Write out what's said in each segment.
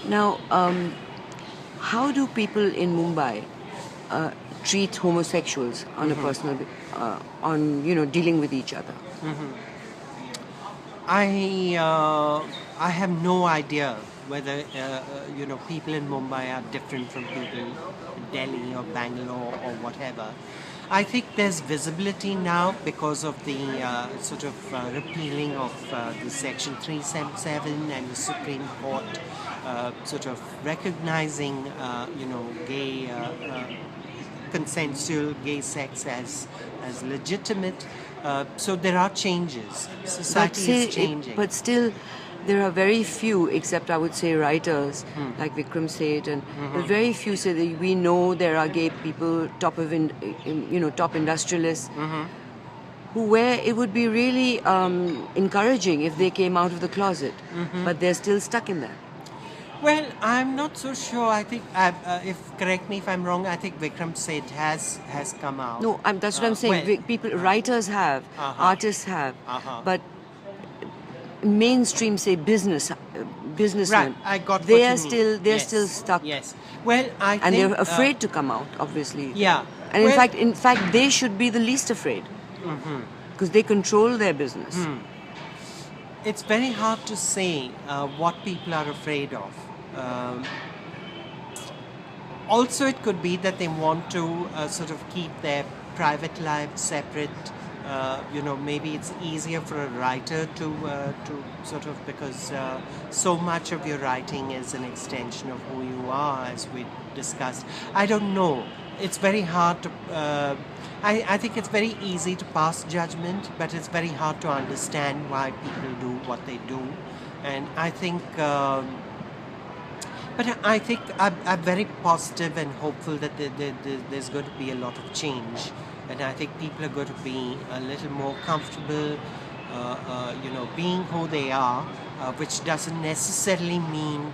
Now, how do people in Mumbai treat homosexuals on a personal, dealing with each other? I have no idea whether people in Mumbai are different from people in Delhi or Bangalore or whatever. I think there's visibility now because of the repealing of the Section 377 and the Supreme Court recognizing gay consensual gay sex as legitimate. So there are changes. Society is changing. But still, there are very few, except I would say writers like Vikram Seth, and very few say that we know there are gay people, top industrialists, where it would be really encouraging if they came out of the closet, but they're still stuck in there. Well, I'm not so sure. I think, correct me if I'm wrong, I think Vikram Seth has come out. No, that's what I'm saying. Writers have, artists have, but mainstream, say, businessmen. Right, I got what they are you still mean. they're Yes. still stuck. Yes. Well, And they're afraid to come out, obviously. Yeah. And Well- in fact, they should be the least afraid because they control their business. It's very hard to say what people are afraid of. Also, it could be that they want to keep their private life separate. Maybe it's easier for a writer to because so much of your writing is an extension of who you are, as we discussed. I don't know. It's very hard to. I think it's very easy to pass judgment, but it's very hard to understand why people do what they do. And I think. But I think I'm very positive and hopeful that there's going to be a lot of change. And I think people are going to be a little more comfortable, being who they are, which doesn't necessarily mean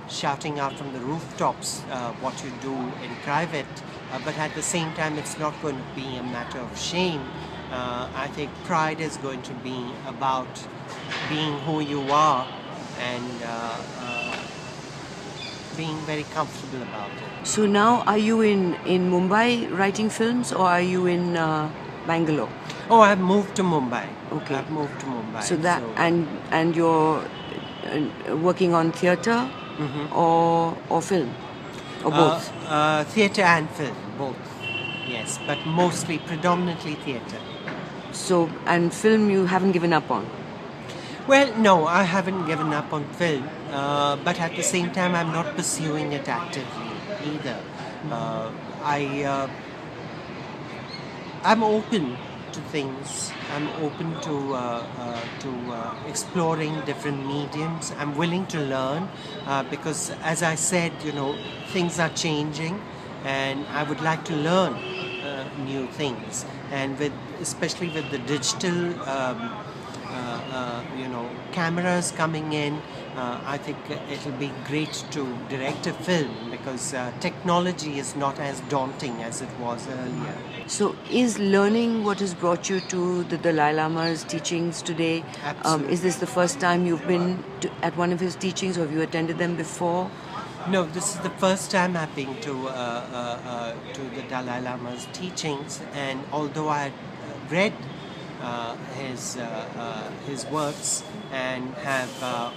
shouting out from the rooftops what you do in private. But at the same time, it's not going to be a matter of shame. I think pride is going to be about being who you are and being very comfortable about it. So now, are you in Mumbai writing films, or are you in Bangalore? Oh, I've moved to Mumbai. Okay. I've moved to Mumbai. So that and you're working on theatre or film or both. Theatre and film, both. Yes, but mostly, predominantly theatre. So and film you haven't given up on. Well, no, I haven't given up on film, but at the same time, I'm not pursuing it actively either. I'm open to things. I'm open to exploring different mediums. I'm willing to learn because, as I said, things are changing, and I would like to learn new things. And especially with the digital. Cameras coming in, I think it'll be great to direct a film because technology is not as daunting as it was earlier. So is learning what has brought you to the Dalai Lama's teachings today? Absolutely. Is this the first time you've been at one of his teachings, or have you attended them before? No, this is the first time I've been to the Dalai Lama's teachings, and although I read his works and have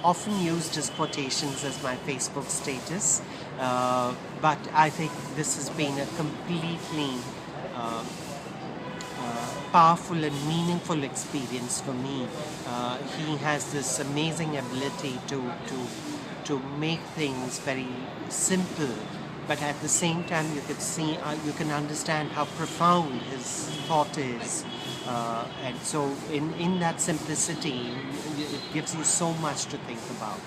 often used his quotations as my Facebook status, but I think this has been a completely powerful and meaningful experience for me. He has this amazing ability to make things very simple, but at the same time you can understand how profound his thought is. And so in that simplicity, it gives you so much to think about.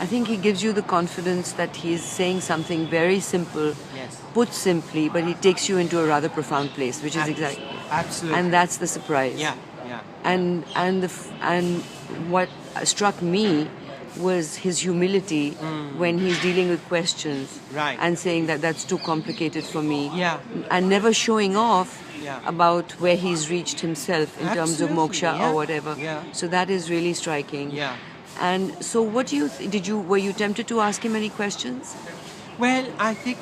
I think he gives you the confidence that he's saying something very simple, Yes. put simply, but he takes you into a rather profound place, which is exactly. Absolutely. And that's the surprise. Yeah. And what struck me was his humility when he's dealing with questions, Right. and saying that that's too complicated for me, Yeah. and never showing off Yeah. about where he's reached himself in terms of Absolutely, moksha yeah. or whatever. Yeah. So that is really striking. Yeah. And so, what do you were you tempted to ask him any questions? Well, I think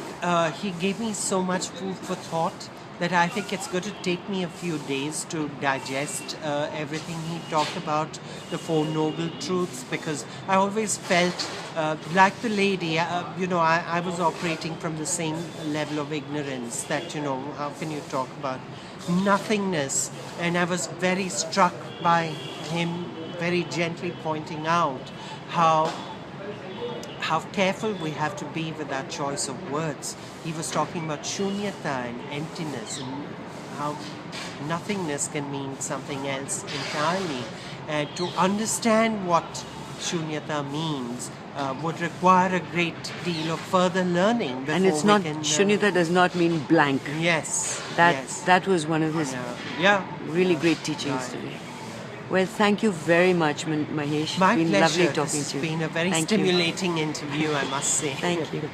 he gave me so much food for thought that I think it's going to take me a few days to digest everything he talked about, the Four Noble Truths, because I always felt like the lady, I was operating from the same level of ignorance that, how can you talk about nothingness? And I was very struck by him very gently pointing out how careful we have to be with our choice of words. He was talking about shunyata and emptiness, and how nothingness can mean something else entirely. And to understand what shunyata means would require a great deal of further learning before And it's we not can. shunyata does not mean blank. Yes. That was one of his really great teachings Right. today. Well, thank you very much, Mahesh. My it's been pleasure. lovely talking It's to you. been a very Thank you. stimulating interview, I must say. Thank you.